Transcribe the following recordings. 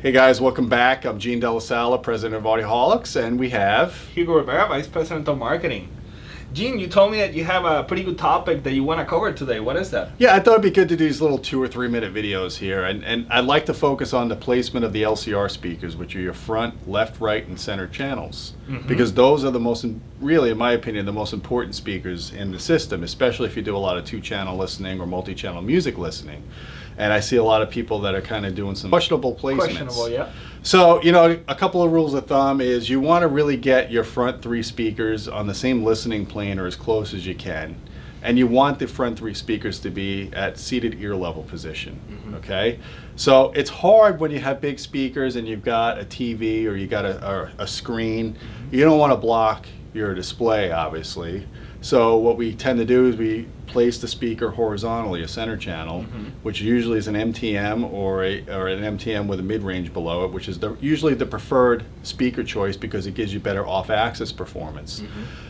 Hey guys, welcome back. I'm Gene Delasala, president of Audioholics, and we have Hugo Rivera, vice president of marketing. Gene, you told me that you have a pretty good topic that you want to cover today. What is that? Yeah, I thought it'd be good to do these little 2 or 3 minute videos here, and I'd like to focus on the placement of the LCR speakers, which are your front, left, right, and center channels, because those are the most, really, in my opinion, the most important speakers in the system, especially if you do a lot of 2-channel listening or multi-channel music listening. And I see a lot of people that are kind of doing some questionable placements. Questionable, yeah. So, you know, a couple of rules of thumb is you want to really get your front 3 speakers on the same listening plane or as close as you can. And you want the front 3 speakers to be at seated ear level position, okay? So it's hard when you have big speakers and you've got a TV or you got a screen. You don't want to block your display, obviously. So what we tend to do is we place the speaker horizontally, a center channel, which usually is an MTM or an MTM with a mid-range below it, which is usually the preferred speaker choice because it gives you better off-axis performance.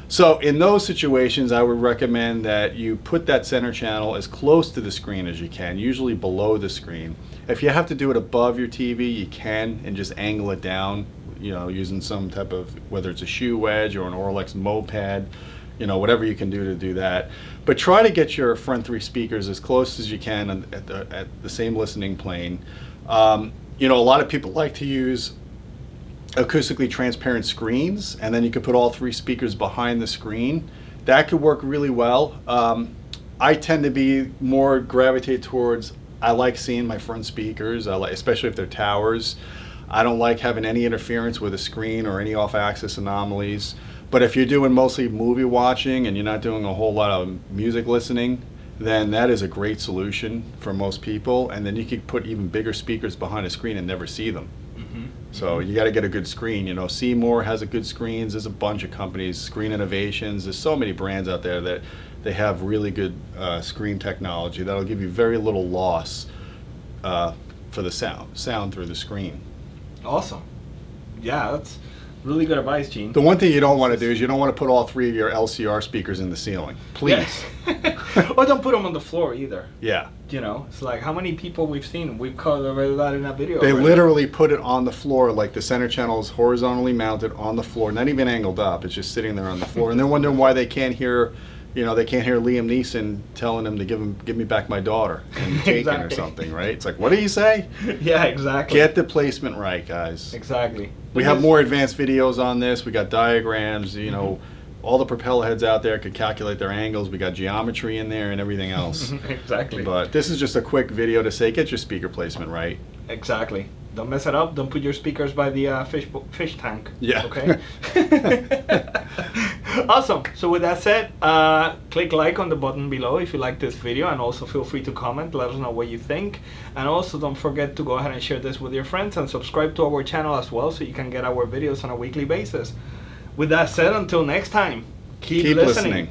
So in those situations, I would recommend that you put that center channel as close to the screen as you can, usually below the screen. If you have to do it above your TV, you can, and just angle it down, you know, using some type of, whether it's a shoe wedge or an Audioholics moped, you know, whatever you can do to do that. But try to get your front 3 speakers as close as you can at the same listening plane. You know, a lot of people like to use acoustically transparent screens, and then you could put all 3 speakers behind the screen. That could work really well. I tend to be more gravitate towards, I like seeing my front speakers, especially if they're towers. I don't like having any interference with a screen or any off-axis anomalies. But if you're doing mostly movie watching and you're not doing a whole lot of music listening, then that is a great solution for most people. And then you could put even bigger speakers behind a screen and never see them. So you got to get a good screen. You know, Seymour has a good screens. There's a bunch of companies, Screen Innovations. There's so many brands out there that they have really good screen technology that'll give you very little loss for the sound through the screen. Awesome. Yeah, that's really good advice, Gene. The one thing you don't want to do is you don't want to put all 3 of your LCR speakers in the ceiling. Please. Yeah. Or don't put them on the floor either. Yeah. You know, it's like how many people we've seen. We've covered that in a video. They already. literally put it on the floor, like the center channel is horizontally mounted on the floor, not even angled up. It's just sitting there on the floor. And they're wondering why they can't hear, you know, they can't hear Liam Neeson telling them to give me back my daughter and Taken or something, right? It's like, what do you say? Yeah, exactly. Get the placement right, guys. Exactly. We have more advanced videos on this. We got diagrams, you know, all the propeller heads out there could calculate their angles. We got geometry in there and everything else. Exactly. But this is just a quick video to say, get your speaker placement right. Exactly. Don't mess it up. Don't put your speakers by the fish tank. Yeah. Okay. Awesome. So with that said, click like on the button below if you like this video, and also feel free to comment. Let us know what you think. And also don't forget to go ahead and share this with your friends and subscribe to our channel as well so you can get our videos on a weekly basis. With that said, until next time, keep listening.